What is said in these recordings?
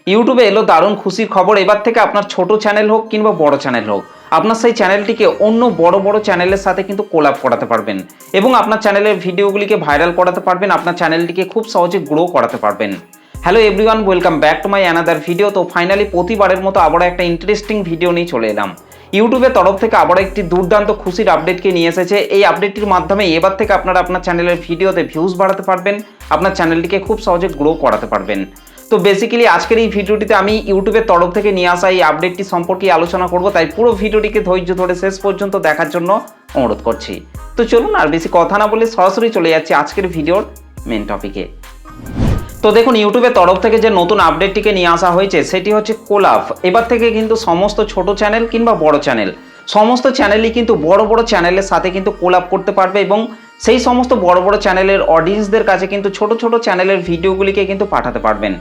ইউটিউবে এলো দারুণ খুশির খবর। এবার থেকে আপনার ছোট চ্যানেল হোক কিংবা বড় চ্যানেল হোক, আপনার সেই চ্যানেলটিকে অন্য বড় বড় চ্যানেলের সাথে কিন্তু কোলাব করাতে পারবেন এবং আপনার চ্যানেলের ভিডিওগুলিকে ভাইরাল করাতে পারবেন, আপনার চ্যানেলটিকে খুব সহজে গ্রো করাতে পারবেন। Hello everyone, welcome back to my another video. তো ফাইনালি প্রতিবারের মতো আবারও একটা ইন্টারেস্টিং ভিডিও নিয়ে চলে এলাম। ইউটিউবের তরফ থেকে আবারও একটি দুর্দান্ত খুশির আপডেটকে নিয়ে এসেছে। এই আপডেটটির মাধ্যমে এবার থেকে আপনারা আপনার চ্যানেলের ভিডিওতে ভিউজ বাড়াতে পারবেন, আপনার চ্যানেলটিকে খুব সহজে গ্রো করাতে পারবেন। তো বেসিক্যালি আজকের এই ভিডিওটিতে আমি ইউটিউবের তরফ থেকে নিয়ে আসা এই আপডেটটি সম্পর্কে আলোচনা করব, তাই পুরো ভিডিওটিকে ধৈর্য ধরে শেষ পর্যন্ত দেখার জন্য অনুরোধ করছি। তো চলুন আর বেশি কথা না বলে সরাসরি চলে যাচ্ছি আজকের ভিডিওর মেন টপিকে। তো দেখুন, ইউটিউবের তরফ থেকে যে নতুন আপডেটটিকে নিয়ে আসা হয়েছে সেটি হচ্ছে কোলাব। এবার থেকে কিন্তু সমস্ত ছোট চ্যানেল কিংবা বড় চ্যানেল, সমস্ত চ্যানেলই কিন্তু বড় বড় চ্যানেলের সাথে কিন্তু কোলাব করতে পারবে এবং সেই সমস্ত বড় বড় চ্যানেলের অডিয়েন্সদের কাছে কিন্তু ছোট ছোট চ্যানেলের ভিডিওগুলিকে কিন্তু পাঠাতে পারবেন।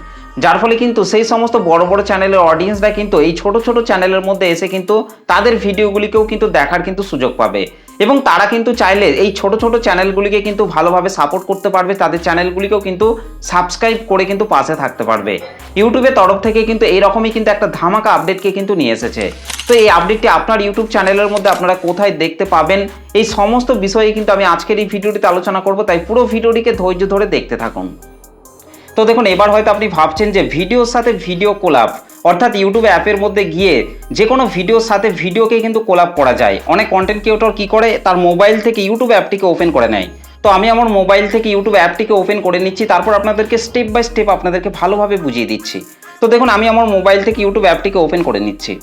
যার ফলে কিন্তু সেই সমস্ত বড় বড় চ্যানেলের অডিয়েন্সরা কিন্তু এই ছোট ছোট চ্যানেলের মধ্যে এসে কিন্তু তাদের ভিডিওগুলিকেও কিন্তু দেখার কিন্তু সুযোগ পাবে এবং তারা কিন্তু চাইলে এই ছোট ছোট চ্যানেলগুলিকে কিন্তু ভালোভাবে সাপোর্ট করতে পারবে, তাদের চ্যানেলগুলিকেও কিন্তু সাবস্ক্রাইব করে কিন্তু পাশে থাকতে পারবে। ইউটিউবের তরফ থেকে কিন্তু এইরকমই কিন্তু একটা ধামাকা আপডেটকে কিন্তু নিয়ে এসেছে। তো এই আপডেটটি আপনার ইউটিউব চ্যানেলের মধ্যে আপনারা কোথায় দেখতে পাবেন, এই সমস্ত বিষয়ে কিন্তু আমি আজকের এই ভিডিওটিতে আলোচনা করব, তাই পুরো ভিডিওটিকে ধৈর্য ধরে দেখতে থাকুন। তো দেখুন, এবার হয়তো আপনি ভাবছেন যে ভিডিওর সাথে ভিডিও কোলাব, অর্থাৎ ইউটিউব অ্যাপের মধ্যে গিয়ে যে কোনো ভিডিওর সাথে ভিডিওকে কিন্তু কোলাব করা যায়। অনেক কন্টেন্ট ক্রিয়েটর কি করে, তার মোবাইল থেকে ইউটিউব অ্যাপটিকে ওপেন করে নেয়। তো আমি আমার মোবাইল থেকে ইউটিউব অ্যাপটিকে ওপেন করে নিচ্ছি, তারপর আপনাদেরকে স্টেপ বাই স্টেপ আপনাদেরকে ভালোভাবে বুঝিয়ে দিচ্ছি। তো দেখুন, আমি আমার মোবাইল থেকে ইউটিউব অ্যাপটিকে ওপেন করে নিচ্ছি।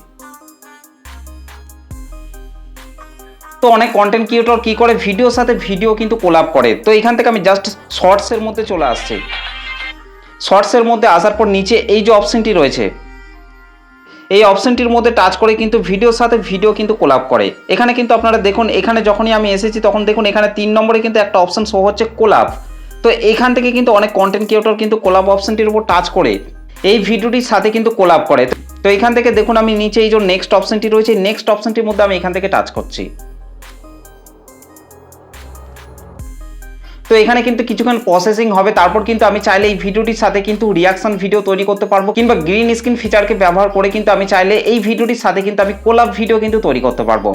তো অনেক কন্টেন্ট ক্রিয়েটর কি করে, ভিডিওর সাথে ভিডিও কিন্তু কোলাব করে। তো এখান থেকে আমি জাস্ট শর্টসের মধ্যে চলে আসছি। শর্টসের মধ্যে আসার পর নিচে এই যে অপশনটি রয়েছে, এই অপশনটির মধ্যে টাচ করে কিন্তু ভিডিওর সাথে ভিডিও কিন্তু কোলাব করে। এখানে কিন্তু আপনারা দেখুন, এখানে যখনই আমি এসেছি তখন দেখুন এখানে 3 নম্বরে কিন্তু একটা অপশন শো হচ্ছে কোলাব। তো এখান থেকে কিন্তু অনেক কন্টেন্ট ক্রিয়েটর কিন্তু কোলাব অপশনটির উপর টাচ করে এই ভিডিওটির সাথে কিন্তু কোলাব করে। তো এখান থেকে দেখুন আমি নিচে এই যে নেক্সট অপশনটি রয়েছে, নেক্সট অপশনটির মধ্যে আমি এখান থেকে টাচ করছি। তো এখানে কিন্তু কিছুক্ষণ প্রসেসিং হবে, তারপর কিন্তু আমি চাইলে এই ভিডিওটির সাথে কিন্তু রিয়াকশন ভিডিও তৈরি করতে পারবো কিংবা গ্রিন স্ক্রিন ফিচারকে ব্যবহার করে কিন্তু আমি চাইলে এই ভিডিওটির সাথে কিন্তু আমি কোলাব ভিডিও কিন্তু তৈরি করতে পারবো।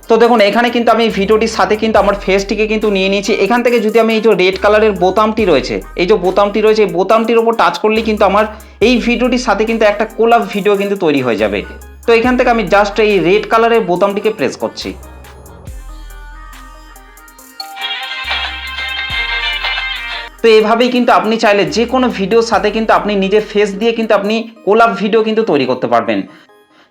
তো দেখুন, এখানে কিন্তু আমি এই ভিডিওটির সাথে কিন্তু আমার ফেসটিকে কিন্তু নিয়ে নিয়েছি। এখান থেকে যদি আমি এই যে রেড কালারের বোতামটি রয়েছে, এই যে বোতামটি রয়েছে, এই বোতামটির উপর টাচ করলেই কিন্তু আমার এই ভিডিওটির সাথে কিন্তু একটা কোলাব ভিডিও কিন্তু তৈরি হয়ে যাবে। তো এখান থেকে আমি জাস্ট এই রেড কালারের বোতামটিকে প্রেস করছি। তো এভাবেই কিন্তু আপনি চাইলে যে কোনো ভিডিওর সাথে কিন্তু আপনি নিজের ফেস দিয়ে কিন্তু আপনি কোলাব ভিডিও কিন্তু তৈরি করতে পারবেন।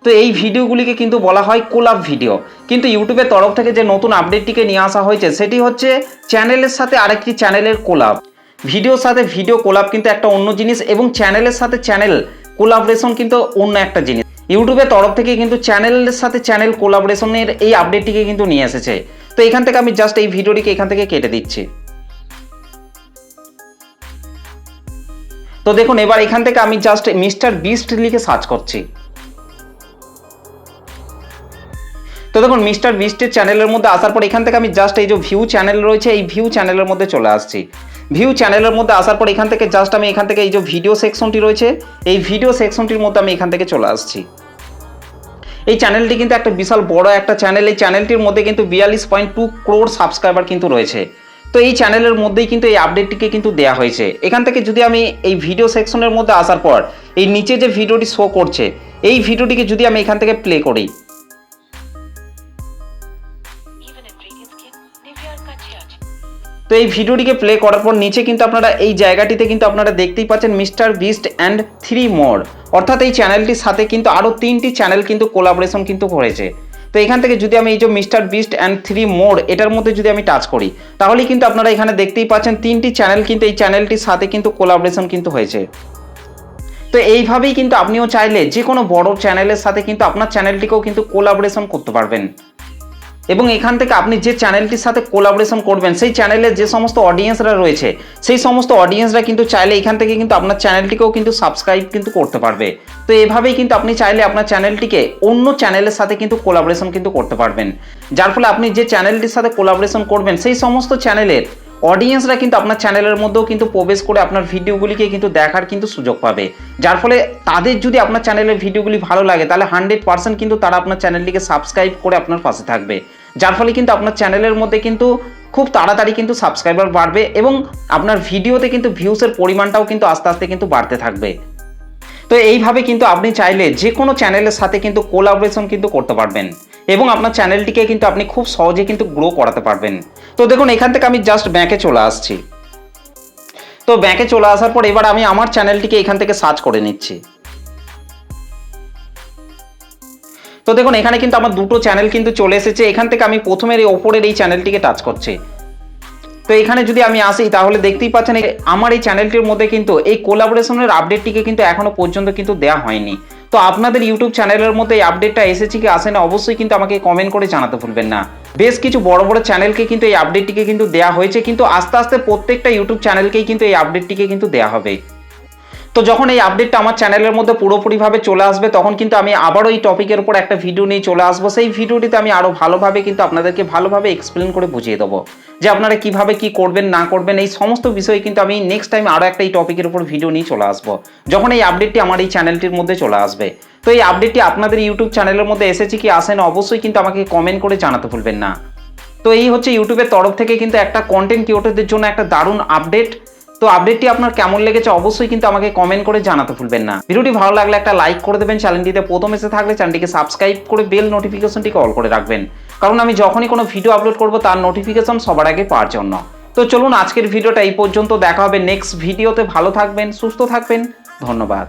তো এই ভিডিওগুলিকে কিন্তু বলা হয় কোলাব ভিডিও। কিন্তু ইউটিউবের তরফ থেকে যে নতুন আপডেটটিকে নিয়ে আসা হয়েছে সেটি হচ্ছে চ্যানেলের সাথে আরেকটি চ্যানেলের কোলাব। ভিডিওর সাথে ভিডিও কোলাব কিন্তু একটা অন্য জিনিস এবং চ্যানেলের সাথে চ্যানেল কোলাবরেশন কিন্তু অন্য একটা জিনিস। ইউটিউবের তরফ থেকে কিন্তু চ্যানেলের সাথে চ্যানেল কোলাবরেশনের এই আপডেটটিকে কিন্তু নিয়ে এসেছে। তো এখান থেকে আমি জাস্ট এই ভিডিওটিকে এখান থেকে কেটে দিচ্ছি। তো দেখুন, এবার এখান থেকে আমি জাস্ট মিস্টার বিস্ট লিখে সার্চ করছি। তো দেখুন, মিস্টার বিস্টের চ্যানেলের মধ্যে আসার পর এখান থেকে আমি জাস্ট এই যে ভিউ চ্যানেল রয়েছে, এই ভিউ চ্যানেলের মধ্যে চলে আসছি। ভিউ চ্যানেলের মধ্যে আসার পর এখান থেকে জাস্ট আমি এখান থেকে এই যে ভিডিও সেকশনটি রয়েছে, এই ভিডিও সেকশনটির মধ্যে আমি এখান থেকে চলে আসছি। এই চ্যানেলটি কিন্তু একটা বিশাল বড় একটা চ্যানেল। এই চ্যানেলটির মধ্যে কিন্তু 42.2 crore সাবস্ক্রাইবার কিন্তু রয়েছে। তো এই চ্যানেলের মধ্যেই কিন্তু এই আপডেটটিকে কিন্তু দেওয়া হয়েছে। এখান থেকে যদি আমি এই ভিডিও সেকশনের মধ্যে আসার পর এই নিচে যে ভিডিওটি শো করছে, এই ভিডিওটিকে যদি আমি এখান থেকে প্লে করি, তো এই ভিডিওটিকে প্লে করার পর নিচে কিন্তু আপনারা এই জায়গাটিতে কিন্তু আপনারা দেখতেই পাচ্ছেন মিস্টার বিস্ট অ্যান্ড 3 মোর, অর্থাৎ এই চ্যানেলটির সাথে কিন্তু আরও 3টি চ্যানেল কিন্তু কোলাবোরেশন কিন্তু করেছে। তো এখান থেকে যদি আমি এই যে মিস্টার বিস্ট অ্যান্ড 3 মোর এটার মধ্যে যদি আমি টাচ করি, তাহলেই কিন্তু আপনারা এখানে দেখতেই পাচ্ছেন 3টি চ্যানেল কিন্তু এই চ্যানেলটির সাথে কিন্তু কোলাবোরেশন কিন্তু হয়েছে। তো এইভাবেই কিন্তু আপনিও চাইলে যে কোনো বড় চ্যানেলের সাথে কিন্তু আপনার চ্যানেলটিকেও কিন্তু কোলাবোরেশন করতে পারবেন এবং এখান থেকে আপনি যে চ্যানেলটির সাথে কোলাবোরেশন করবেন সেই চ্যানেলের যে সমস্ত অডিয়েন্সরা রয়েছে সেই সমস্ত অডিয়েন্সরা কিন্তু চাইলে এখান থেকে কিন্তু আপনার চ্যানেলটিকেও কিন্তু সাবস্ক্রাইব কিন্তু করতে পারবে। তো এভাবেই কিন্তু আপনি চাইলে আপনার চ্যানেলটিকে অন্য চ্যানেলের সাথে কিন্তু কোলাবোরেশন কিন্তু করতে পারবেন, যার ফলে আপনি যে চ্যানেলটির সাথে কোলাবোরেশন করবেন সেই সমস্ত চ্যানেলের অডিয়েন্সরা কিন্তু আপনার চ্যানেলের মধ্যেও কিন্তু প্রবেশ করে আপনার ভিডিওগুলিকে কিন্তু দেখার কিন্তু সুযোগ পাবে, যার ফলে তাদের যদি আপনার চ্যানেলের ভিডিওগুলি ভালো লাগে তাহলে 100% কিন্তু তারা আপনার চ্যানেলটিকে সাবস্ক্রাইব করে আপনার পাশে থাকবে, যার ফলে কিন্তু আপনার চ্যানেলের মধ্যে কিন্তু খুব তাড়াতাড়ি কিন্তু সাবস্ক্রাইবার বাড়বে এবং আপনার ভিডিওতে কিন্তু ভিউসের পরিমাণটাও কিন্তু আস্তে আস্তে কিন্তু বাড়তে থাকবে। তো এইভাবে কিন্তু আপনি চাইলে যে কোনো চ্যানেলের সাথে কিন্তু কোলাবোরেশন কিন্তু করতে পারবেন এবং আপনার চ্যানেলটিকে কিন্তু আপনি খুব সহজে কিন্তু গ্রো করাতে পারবেন। তো দেখুন এখান থেকে আমি জাস্ট ব্যাকে চলে আসছি। তো ব্যাকে চলে আসার পর এবার আমি আমার চ্যানেলটিকে এখান থেকে সার্চ করে নিচ্ছি। তো দেখুন এখানে কিন্তু আমার দুটো চ্যানেল কিন্তু চলে এসেছে। এখান থেকে আমি প্রথমের এই ওপরের এই চ্যানেলটিকে টাচ করছি। তো এখানে যদি আমি আসি তাহলে দেখতেই পাচ্ছেন আমার এই চ্যানেলটির মধ্যে কিন্তু এই কোলাবোরেশনের আপডেটটিকে কিন্তু এখনো পর্যন্ত কিন্তু দেওয়া হয়নি। তো আপনাদের ইউটিউব চ্যানেলের মধ্যে এই আপডেটটা এসেছে কি আসে না অবশ্যই কিন্তু আমাকে কমেন্ট করে জানাতে ভুলবেন না। বেশ কিছু বড় বড় চ্যানেলকে কিন্তু এই আপডেটটিকে কিন্তু দেওয়া হয়েছে, কিন্তু আস্তে আস্তে প্রত্যেকটা ইউটিউব চ্যানেলকেই কিন্তু এই আপডেটটিকে কিন্তু দেওয়া হবে। তো যখন এই আপডেটটা আমার চ্যানেলের মধ্যে পুরোপুরিভাবে চলে আসবে তখন কিন্তু আমি আবারও এই টপিকের উপর একটা ভিডিও নিয়ে চলে আসবো। সেই ভিডিওটিতে আমি আরও ভালোভাবে কিন্তু আপনাদেরকে ভালোভাবে এক্সপ্লেন করে বুঝিয়ে দেবো যে আপনারা কিভাবে কি করবেন না করবেন, এই সমস্ত বিষয়ে কিন্তু আমি নেক্সট টাইম আরও একটা এই টপিকের উপর ভিডিও নিয়ে চলে আসবো যখন এই আপডেটটি আমার এই চ্যানেলটির মধ্যে চলে আসবে। তো এই আপডেটটি আপনাদের ইউটিউব চ্যানেলের মধ্যে এসেছে কি আসে না অবশ্যই কিন্তু আমাকে কমেন্ট করে জানাতে ভুলবেন না। তো এই হচ্ছে ইউটিউবের তরফ থেকে কিন্তু একটা কন্টেন্ট ক্রিয়েটরদের জন্য একটা দারুণ আপডেট। তো আপডেটটি আপনার কেমন লেগেছে অবশ্যই কিন্তু আমাকে কমেন্ট করে জানাতে ভুলবেন না। ভিডিওটি ভালো লাগলে একটা লাইক করে দেবেন, চ্যানেলটিতে প্রথম এসে থাকলে চ্যানেলটিকে সাবস্ক্রাইব করে বেল নোটিফিকেশনটিকে অল করে রাখবেন, কারণ আমি যখনই কোনো ভিডিও আপলোড করব তার নোটিফিকেশন সবার আগে পাওয়ার জন্য। তো চলুন আজকের ভিডিওটা এই পর্যন্ত, দেখা হবে নেক্সট ভিডিওতে। ভালো থাকবেন, সুস্থ থাকবেন, ধন্যবাদ।